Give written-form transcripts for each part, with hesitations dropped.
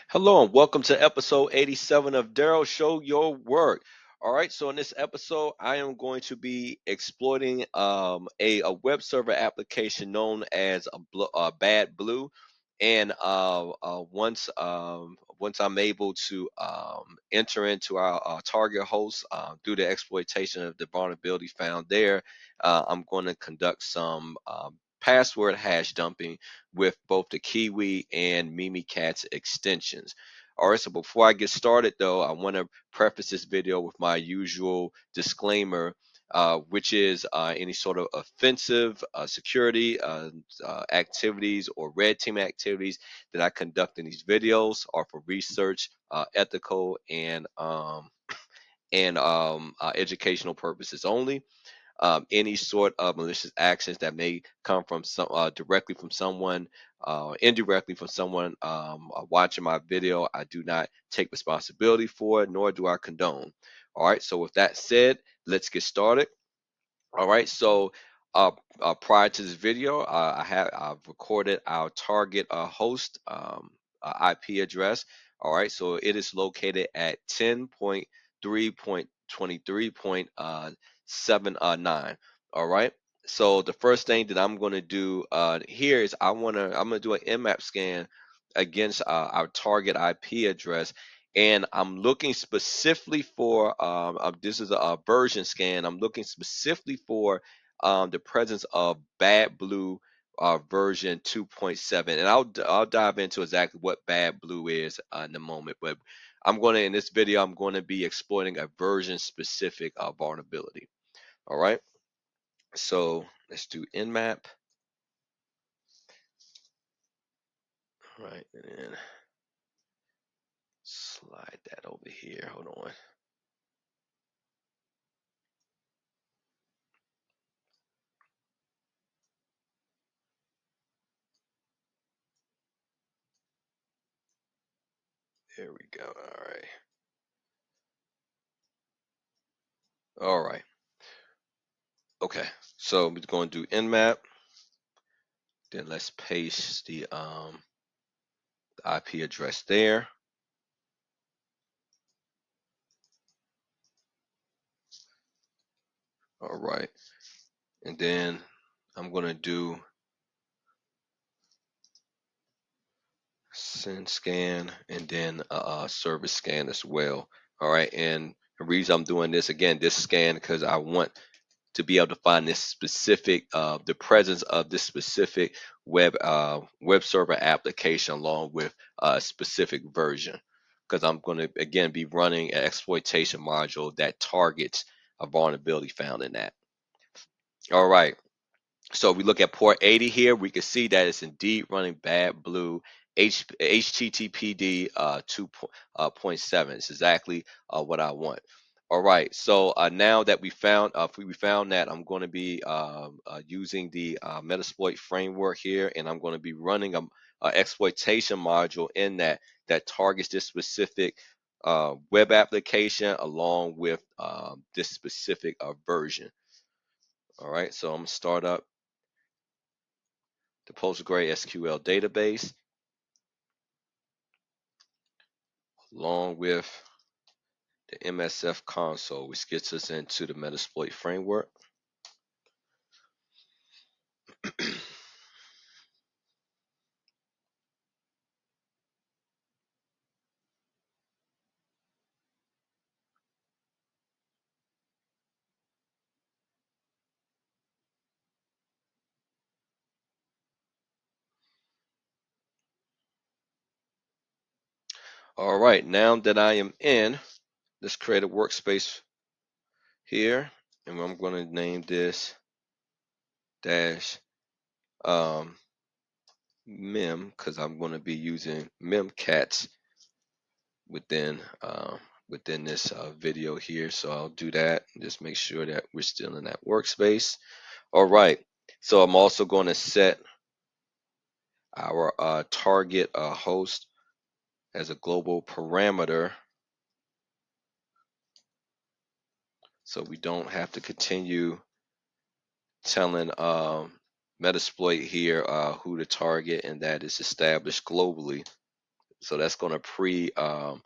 Hello and welcome to episode 87 of Daryl Show Your Work. All right, so in this episode, I am going to be exploiting a web server application known as Badblue. And once I'm able to enter into our target host through the exploitation of the vulnerability found there, I'm going to conduct some password hash dumping with both the Kiwi and Mimikatz extensions. All right, so before I get started though, I want to preface this video with my usual disclaimer, which is any sort of offensive security activities or red team activities that I conduct in these videos are for research, ethical, and educational purposes only. Any sort of malicious actions that may come from some directly from someone, indirectly from someone watching my video, I do not take responsibility for it, nor do I condone. All right. So with that said, let's get started. All right. So uh, prior to this video, I've recorded our target host IP address. All right. So it is located at 10.3.23.79. All right. So the first thing that I'm going to do here is I'm gonna do an nmap scan against our target IP address, and I'm looking specifically for this is a version scan. I'm looking specifically for the presence of Badblue version 2.7, and I'll dive into exactly what Badblue is in a moment. But in this video I'm going to be exploiting a version specific vulnerability. All right, so let's do nmap. All right, and then slide that over here. Hold on. There we go. All right. All right. Okay. So we're going to do nmap. Then let's paste the IP address there. All right. And then I'm going to do send scan and then service scan as well. All right. And the reason I'm doing this again, this scan, because I want to be able to find this specific, the presence of this specific web server application along with a specific version. Because I'm going to again be running an exploitation module that targets a vulnerability found in that. All right. So we look at port 80 here, we can see that it's indeed running Badblue HTTPD 2.7. It's exactly what I want. All right, so now that we found that, I'm going to be using the Metasploit framework here, and I'm going to be running a exploitation module in that targets this specific web application along with this specific version. All right, so I'm gonna start up the PostgreSQL database along with the msfconsole, which gets us into the Metasploit framework. All right, now that I am in, let's create a workspace here, and I'm going to name this dash mem because I'm going to be using Mimikatz within within this video here. So I'll do that and just make sure that we're still in that workspace. All right, so I'm also going to set our target host as a global parameter, so we don't have to continue telling Metasploit here who to target, and that is established globally. So that's going to preload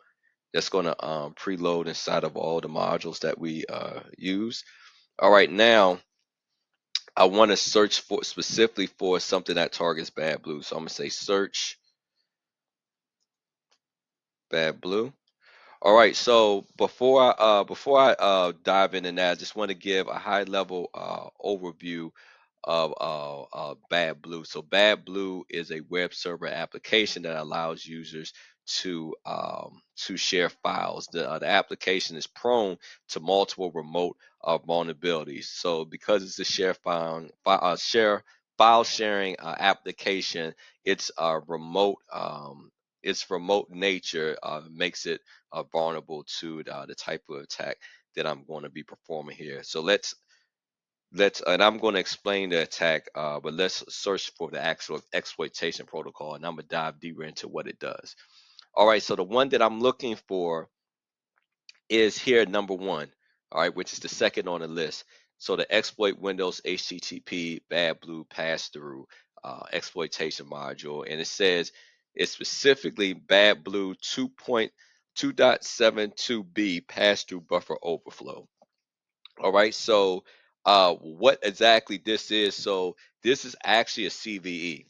inside of all the modules that we use. All right, now I want to search for specifically for something that targets Badblue. So I'm gonna say search Badblue. All right, so before I dive into that, I just want to give a high level overview of Badblue. So Badblue is a web server application that allows users to share files. The application is prone to multiple remote vulnerabilities. So because it's a share file sharing application, its remote nature makes it vulnerable to the type of attack that I'm going to be performing here. So and I'm going to explain the attack, but let's search for the actual exploitation protocol, and I'm gonna dive deeper into what it does. All right, so the one that I'm looking for is here number one, all right, which is the second on the list. So the exploit Windows HTTP Badblue pass-through exploitation module, and it says it's specifically Badblue 2.2.72b pass-through buffer overflow. All right, so what exactly this is? So this is actually a CVE.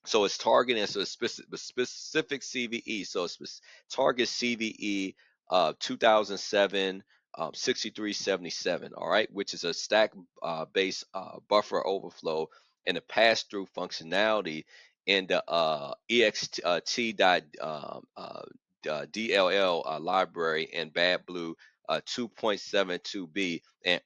So it's targeting a specific CVE. So it's target CVE 2007 6377. All right, which is a stack based buffer overflow and a pass through functionality in the ext DLL library in Badblue 2.72b and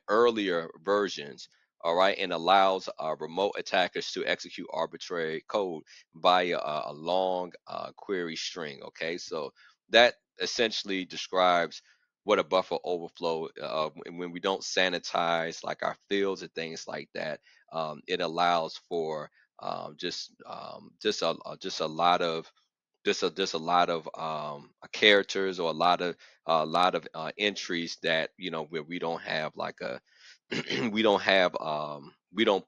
earlier versions. All right, and allows remote attackers to execute arbitrary code via a long query string. Okay, so that essentially describes what a buffer overflow. When we don't sanitize like our fields and things like that, it allows for just a lot of just a lot of characters or a lot of entries that where we don't have like a we don't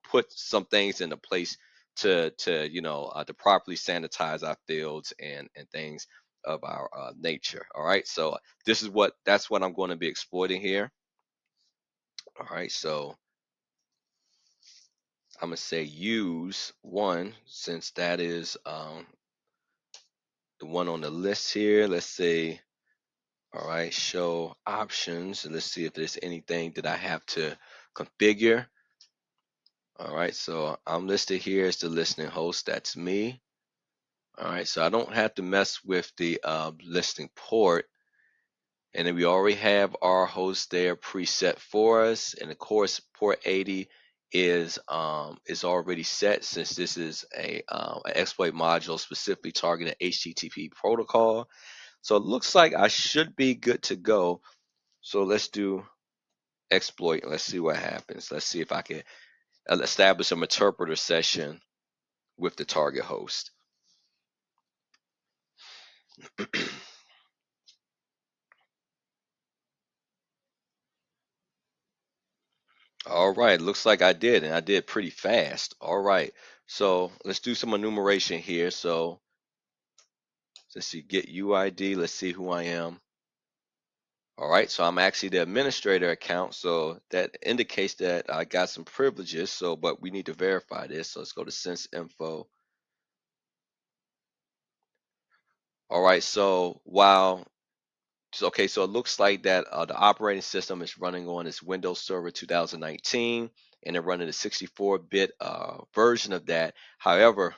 put some things into place to properly sanitize our fields and things of our nature. All right, so that's what I'm going to be exploiting here. All right, so I'm gonna say use one since that is the one on the list here. Let's say, all right, show options, and let's see if there's anything that I have to configure. All right, so I'm listed here as the listening host. That's me. All right, so I don't have to mess with the listening port. And then we already have our host there preset for us. And of course, port 80 is already set since this is an exploit module specifically targeting HTTP protocol. So it looks like I should be good to go. So let's do exploit. Let's see what happens. Let's see if I can establish an interpreter session with the target host. All right, looks like I did, and I did pretty fast. All right, so let's do some enumeration here. So let's see, get UID. Let's see who I am. All right, so I'm actually the administrator account, so that indicates that I got some privileges. So, but we need to verify this. So let's go to sysinfo. All right, so okay, so it looks like that the operating system is running on this Windows Server 2019, and they're running a 64-bit version of that. However,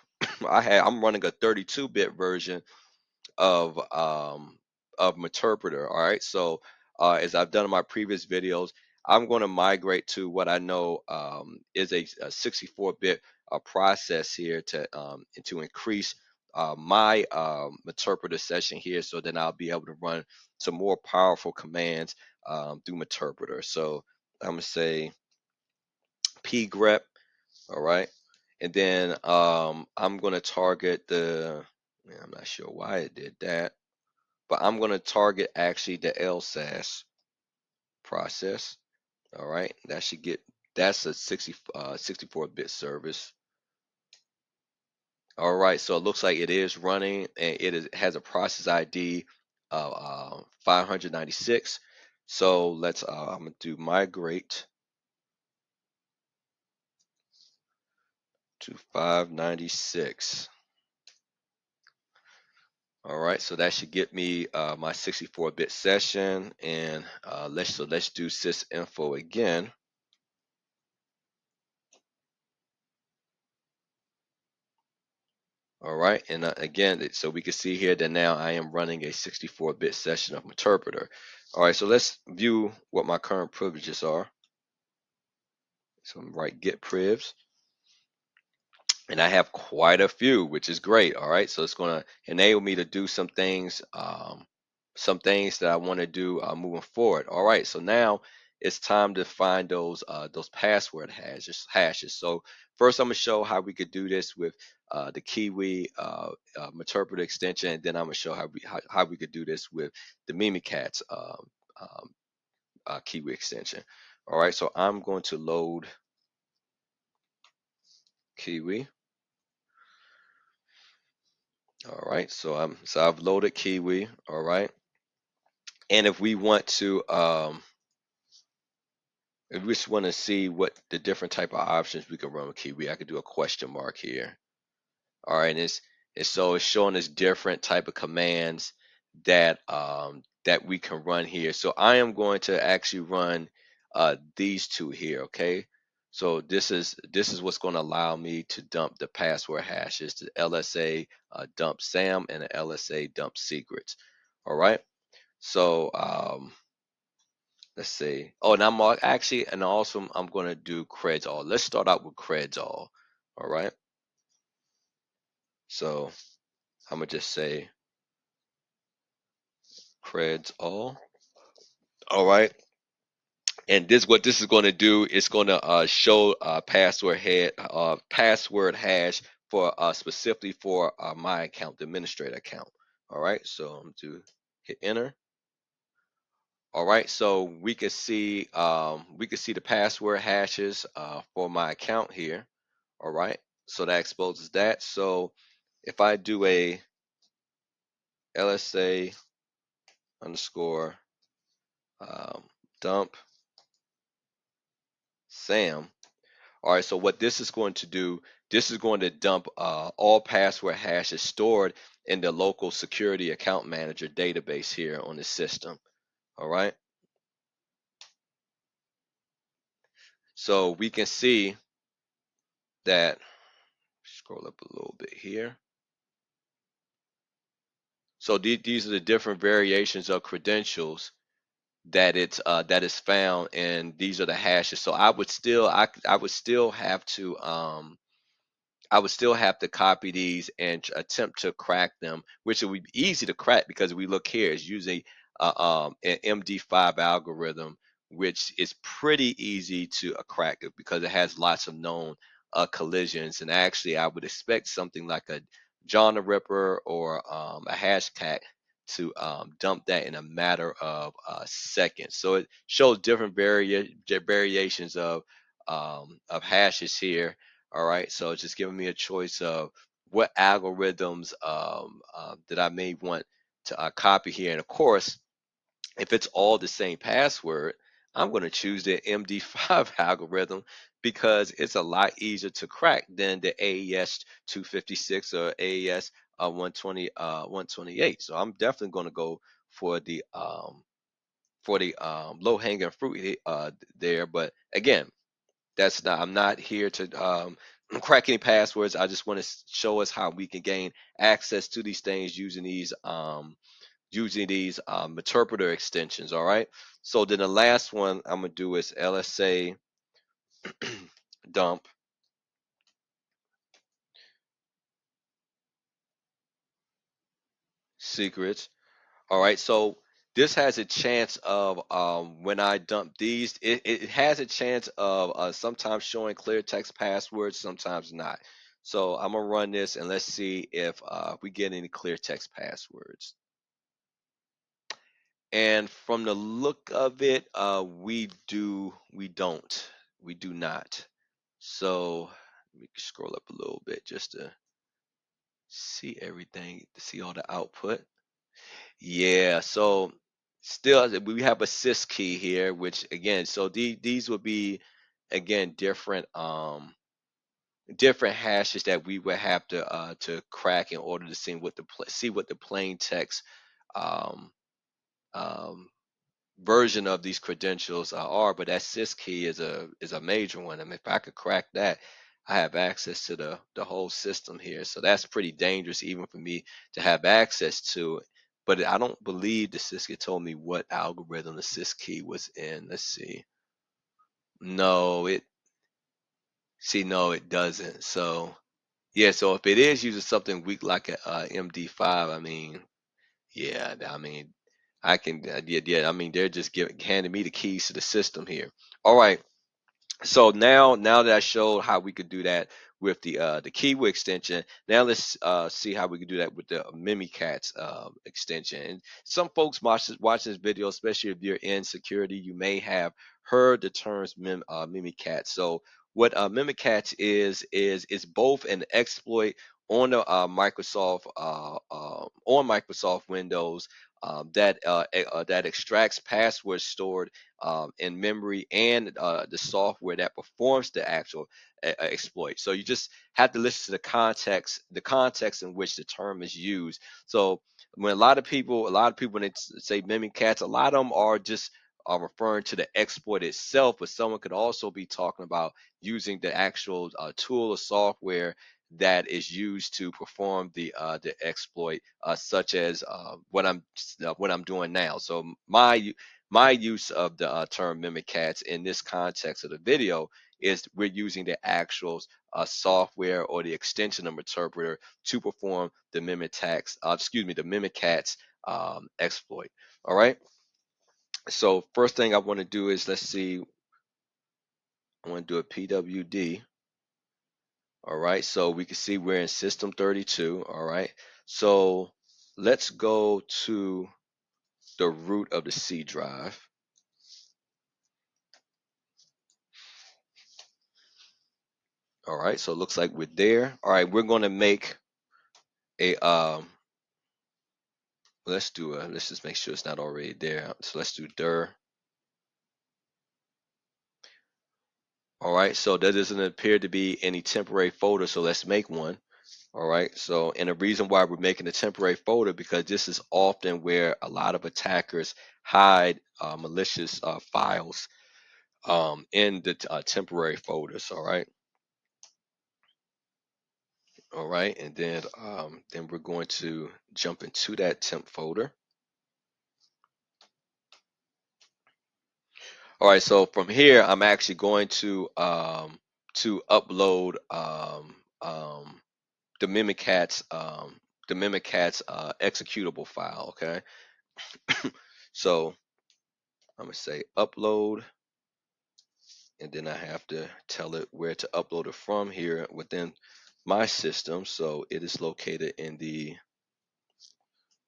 I'm running a 32-bit version of Meterpreter. All right, so as I've done in my previous videos, I'm going to migrate to what I know is a 64-bit process here to increase my Meterpreter session here, so then I'll be able to run some more powerful commands through Meterpreter. So I'm gonna say pgrep. All right, and then I'm gonna target I'm not sure why it did that, but I'm going to target actually the lsass process. All right, that's a 64-bit service. All right, so it looks like it is running, and has a process ID of 596. So let's I'm gonna do migrate to 596. All right, so that should get me my 64-bit session, and let's do sysinfo again. All right, and again, so we can see here that now I am running a 64-bit session of Interpreter. All right, so let's view what my current privileges are. So I'm write getprivs, and I have quite a few, which is great. All right, so it's going to enable me to do some things that I want to do moving forward. All right, so now it's time to find those password hashes. So first, I'm gonna show how we could do this with the Kiwi interpreter extension, and then I'm gonna show how we could do this with the Mimikatz um, Kiwi extension. All right, so I'm going to load Kiwi. All right, so I've loaded Kiwi. All right, and if we want to if we just want to see what the different type of options we can run with Kiwi, I could do a question mark here. All right, and it's showing us different type of commands that we can run here. So I am going to actually run these two here. Okay, so this is what's going to allow me to dump the password hashes, the LSA dump SAM and the LSA dump secrets. All right, so let's see. Oh, and and also I'm going to do creds all. Let's start out with creds all. All right, so I'm gonna just say creds all. All right. And this what this is going to do. It's going to show password hash for specifically for my account, the administrator account. All right. So I'm to hit enter. All right. So we can see the password hashes for my account here. All right. So that exposes that. So if I do a LSA underscore um, dump SAM. All right, so what this is going to do, this is going to dump all password hashes stored in the local security account manager database here on the system. All right, so we can see that, scroll up a little bit here. So these are the different variations of credentials that is found, and these are the hashes. So I would still have to copy these and attempt to crack them, which would be easy to crack because we look here, it's using an MD5 algorithm, which is pretty easy to crack it because it has lots of known collisions. And actually, I would expect something like a John the Ripper or a Hashcat to dump that in a matter of seconds. So it shows different variations of hashes here. All right, so it's just giving me a choice of what algorithms that I may want to copy here. And of course, if it's all the same password, I'm going to choose the MD5 algorithm because it's a lot easier to crack than the AES 256 or AES 128. So I'm definitely going to go for the low hanging fruit there. But again, that's not I'm not here to crack any passwords. I just want to show us how we can gain access to these things using these interpreter extensions. All right, so then the last one I'm gonna do is LSA dump secrets. All right, so this has a chance of when I dump these, it has a chance of sometimes showing clear text passwords, sometimes not. So I'm gonna run this and let's see if we get any clear text passwords. And from the look of it, we don't, we do not. So let me scroll up a little bit just to see everything, to see all the output. Yeah, so still we have a sys key here, which again, so these would be again different hashes that we would have to crack in order to see what the plain text um, um, version of these credentials are. But that sys key is a major one. I mean, if I could crack that, I have access to the whole system here. So that's pretty dangerous even for me to have access to. But I don't believe the sys key told me what algorithm the sys key was in. Let's see. No, no, it doesn't. So yeah, so if it is using something weak like a MD5, I mean, yeah, I mean, I can, yeah, I mean, they're just handing me the keys to the system here. All right, so now that I showed how we could do that with the Kiwi extension, now let's see how we can do that with the Mimikatz extension. And some folks watch this video, especially if you're in security, you may have heard the terms Mimikatz. So what Mimikatz is both an exploit on the Microsoft Windows that extracts passwords stored in memory and the software that performs the actual exploit. So you just have to listen to the context in which the term is used. So when a lot of people when they say Mimikatz, a lot of them are just referring to the exploit itself, but someone could also be talking about using the actual tool or software that is used to perform the exploit, such as what I'm doing now. So my use of the term Mimikatz in this context of the video is we're using the actual software or the extension of interpreter to perform the the Mimikatz exploit. All right. So first thing I want to do is let's see. I want to do a PWD. All right. So we can see we're in system 32. All right. So let's go to the root of the C drive. All right, so it looks like we're there. All right, we're going to make a let's just make sure it's not already there. So let's do dir. All right, so there doesn't appear to be any temporary folder, so let's make one. All right, so and the reason why we're making a temporary folder because this is often where a lot of attackers hide malicious files in the temporary folders. All right, and then we're going to jump into that temp folder. All right, so from here, I'm actually going to upload the Mimikatz executable file. Okay, so I'm gonna say upload, and then I have to tell it where to upload it from here within my system. So it is located in the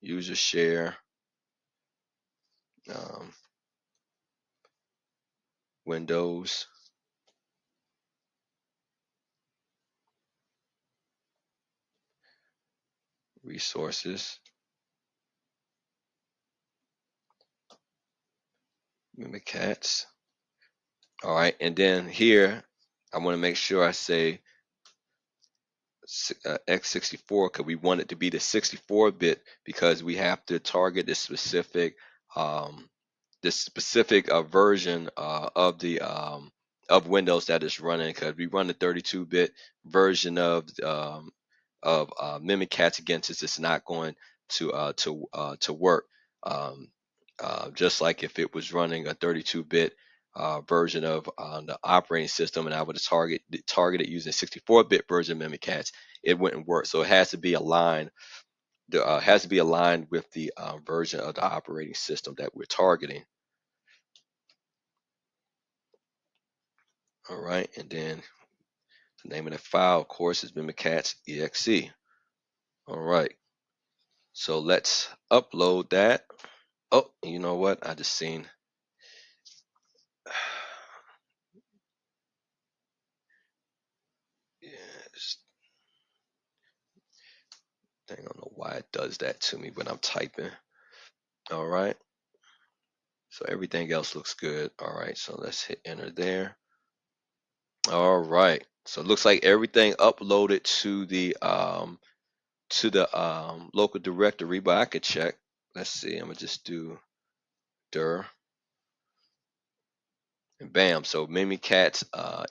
user share um, Windows resources Mimikatz. All right, and then here I want to make sure I say x64 because we want it to be the 64-bit because we have to target um, this specific version of Windows that is running because we run the 32-bit version of Mimikatz against us. It's not going to work. Um, just like if it was running a 32-bit version of the operating system, and I would target it using 64-bit version of Mimikatz, it wouldn't work. So it has to be aligned. Has to be aligned with the version of the operating system that we're targeting. All right, and then the name of the file, of course, is Mimikatz exe. All right, so let's upload that. Oh, you know what? I just seen. Yes. I don't know why it does that to me when I'm typing. All right. So everything else looks good. All right. So let's hit enter there. All right. So it looks like everything uploaded to the local directory, but I could check. Let's see. I'm gonna just do dir and bam. So Mimikatz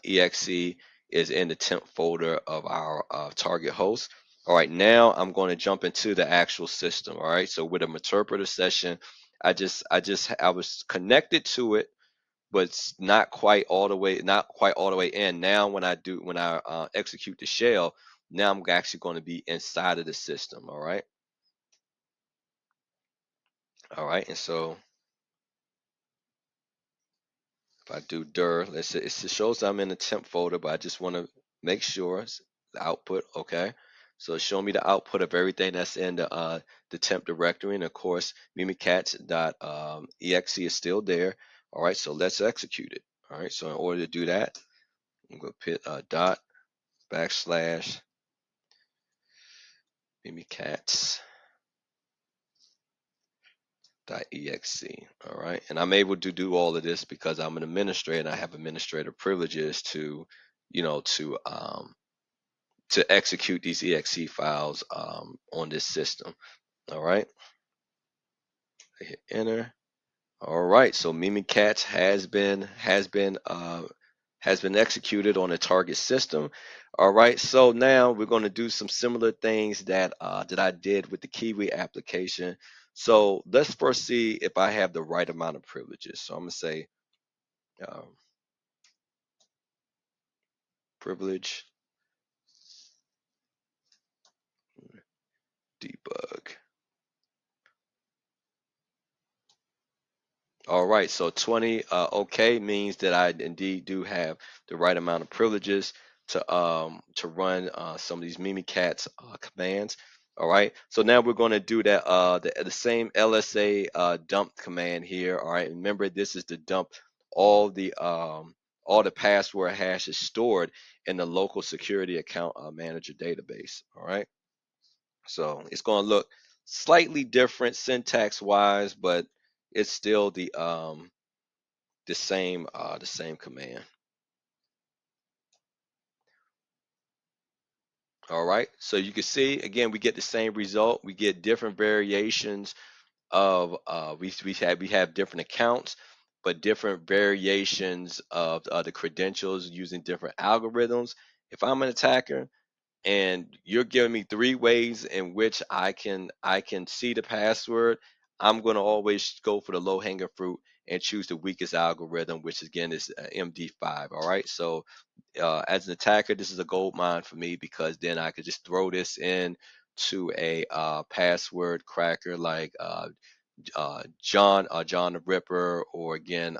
exe is in the temp folder of our target host. All right, now I'm going to jump into the actual system. All right, so with a interpreter session, I was connected to it, but it's not quite all the way in. Now when I execute the shell, now I'm actually going to be inside of the system. All right, and so if I do dir, let's say it shows I'm in the temp folder, but I just want to make sure the output, okay. So show me the output of everything that's in the temp directory, and of course mimikatz.exe is still there. All right, so let's execute it. All right, so in order to do that, I'm going to put dot backslash mimikatz.exe. All right, and I'm able to do all of this because I'm an administrator and I have administrator privileges to, to execute these exe files on this system. All right, I hit enter. All right, so Mimikatz has been executed on the target system. All right, so now we're going to do some similar things that that I did with the Kiwi application. So let's first see if I have the right amount of privileges. So I'm going to say um, privilege debug. All right, so 20 okay means that I indeed do have the right amount of privileges to run some of these Mimikatz commands. All right, so now we're going to do that the same LSA dump command here. All right, remember this is to dump all the all the password hashes stored in the local security account manager database. All right, so it's going to look slightly different syntax wise, but it's still the same command. All right, so you can see again we get the same result. We get different variations of we have different accounts, but different variations of the credentials using different algorithms. If I'm an attacker and you're giving me three ways in which I can see the password, I'm going to always go for the low hanging fruit and choose the weakest algorithm, which again is MD5. All right, so as an attacker, this is a gold mine for me because then I could just throw this in to a password cracker like John the Ripper, or again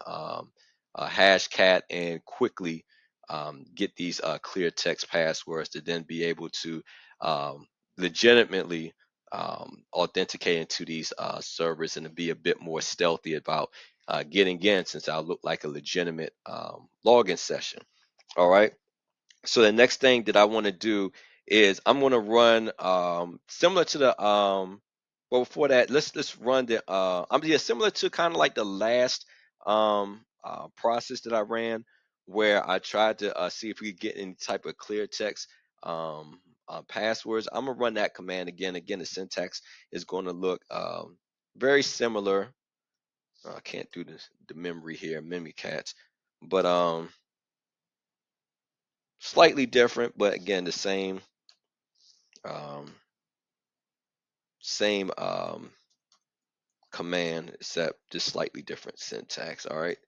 Hashcat, and quickly get these clear text passwords to then be able to um, legitimately authenticate into these servers and to be a bit more stealthy about getting in, since I look like a legitimate login session. All right. So the next thing that I want to do is I'm going to run similar to the well, before that, let's run the I'm yeah, similar to kind of like the last process that I ran, where I tried to see if we could get any type of clear text passwords. I'm gonna run that command again. Again, the syntax is going to look very similar. I can't do this the memory here, Mimikatz, but slightly different, but again the um, same command, except just slightly different syntax. All right,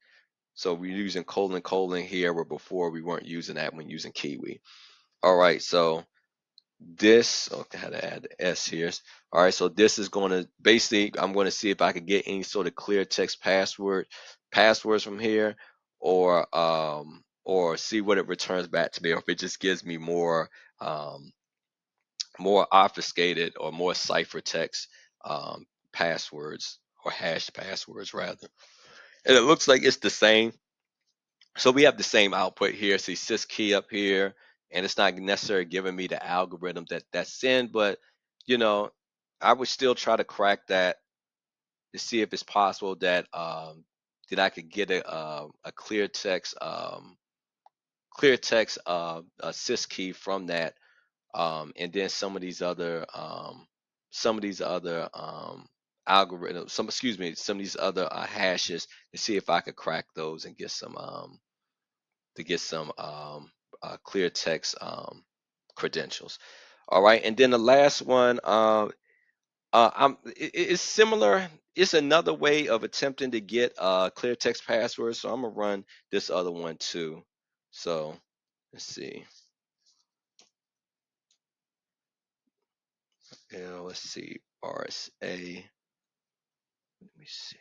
so we're using colon here, where before we weren't using that when using Kiwi. All right, so this, okay, I had to add the S here. All right, so this is going to basically, I'm going to see if I could get any sort of clear text passwords from here, or see what it returns back to me, or if it just gives me um, more obfuscated or more ciphertext passwords, or hashed passwords rather. And it looks like it's the same. So we have the same output here. See sys key up here, and it's not necessarily giving me the algorithm that's in, but you know, I would still try to crack that to see if it's possible that I could get a clear text sys key from that, and then some of these other algorithms, some of these other hashes, to see if I could crack those and get some clear text credentials. All right, and then the last one, it's similar. It's another way of attempting to get clear text passwords. So I'm gonna run this other one too. So let's see. Let's see. RSA. Let me see.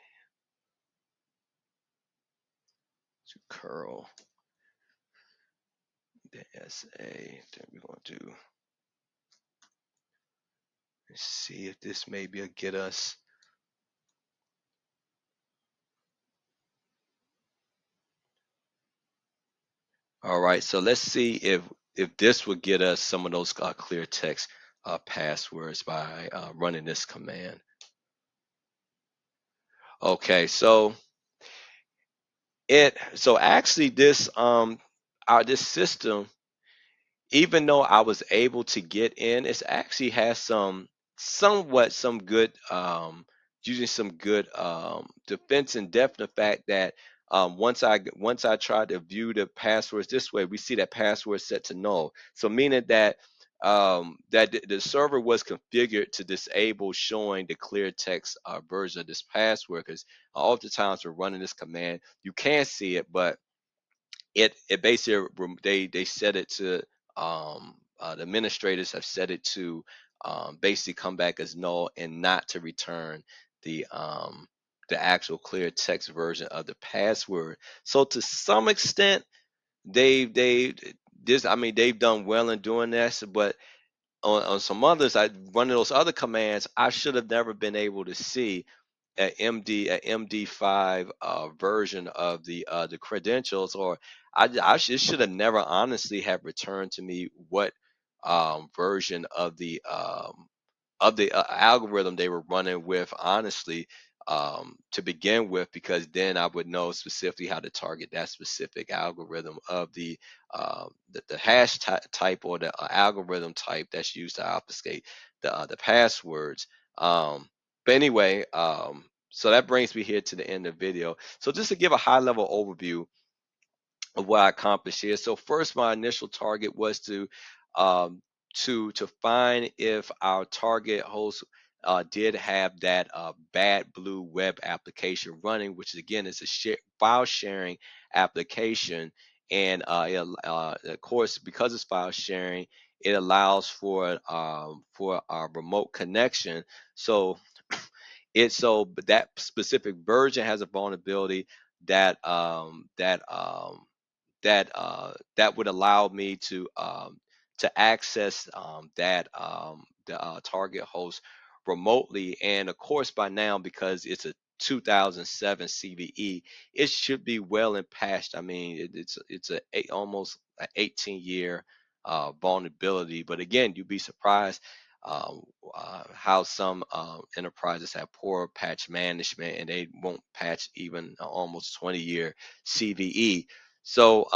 To curl the SA. Then we're gonna do. Let's see if this maybe will get us. All right. So let's see if this will get us some of those clear text passwords by running this command. Okay. So actually this system, even though I was able to get in, it actually has some good using some good defense, and depth. The fact that once I tried to view the passwords this way, we see that password set to null. So meaning that the server was configured to disable showing the clear text version of this password, because oftentimes we're running this command, you can see it, but it basically they set it to the administrators have set it to basically come back as null and not to return the actual clear text version of the password. So to some extent, they this I mean they've done well in doing this, but on some others, one of those other commands, I should have never been able to see a MD5 version of the credentials, or it should have never honestly have returned to me what version of the algorithm they were running with, honestly, to begin with, because then I would know specifically how to target that specific algorithm of the hash type, or the algorithm type that's used to obfuscate the passwords. But anyway, so that brings me here to the end of the video. So just to give a high level overview of what I accomplished here. So first, my initial target was um, to find if our target host did have that Badblue web application running, which again is a file sharing application, and of course, because it's file sharing, it allows for a remote connection. So but that specific version has a vulnerability that that would allow me to access the target host remotely. And of course, by now, because it's a 2007 CVE, it should be well and patched. I mean, it's almost an 18-year vulnerability. But again, you'd be surprised um, how some enterprises have poor patch management, and they won't patch even a almost 20-year CVE. So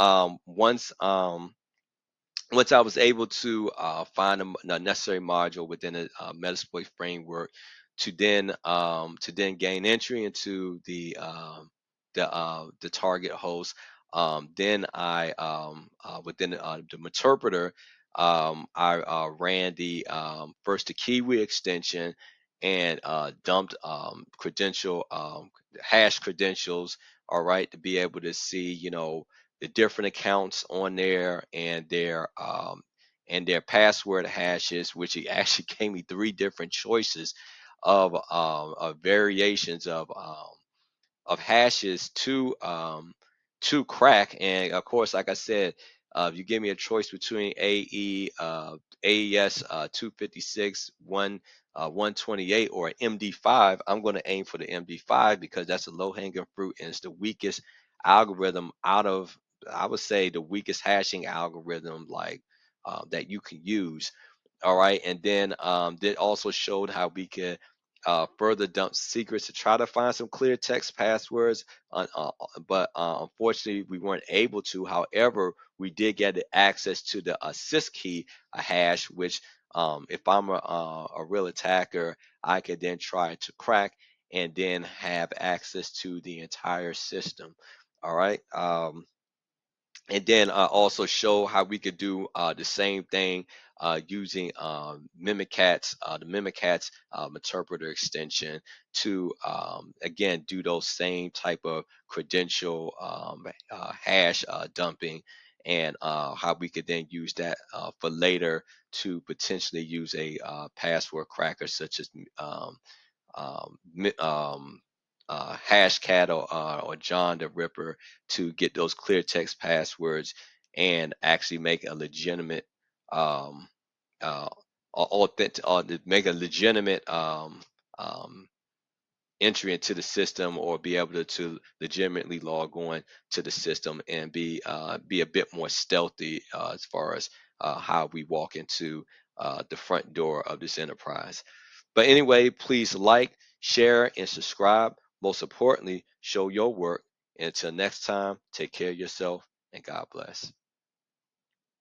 once I was able to find a necessary module within the Metasploit framework to then gain entry into the target host, then I within the interpreter, I ran the first the Kiwi extension, and dumped hash credentials, all right, to be able to see, the different accounts on there, and their password hashes, which he actually gave me three different choices of variations of hashes to crack. And of course, like I said, if you give me a choice between AES 256 128 or an MD5, I'm going to aim for the MD5, because that's a low hanging fruit, and it's the weakest algorithm out of, I would say, the weakest hashing algorithm, like that you can use. All right, and then that also showed how we could further dump secrets to try to find some clear text passwords. But unfortunately, we weren't able to. However, we did get the access to the assist key, a hash, which if I'm a real attacker, I could then try to crack and then have access to the entire system. All right. And then also show how we could do the same thing using Mimikatz, the Mimikatz interpreter extension to again do those same type of credential hash dumping, and how we could then use that for later to potentially use a password cracker such as Hashcat or John the Ripper to get those clear text passwords and actually make a legitimate um, uh, authentic or to make a legitimate um, entry into the system, or be able to legitimately log on to the system and be a bit more stealthy as far as how we walk into the front door of this enterprise. But anyway, please like, share, and subscribe. Most importantly, show your work. And until next time, take care of yourself and God bless.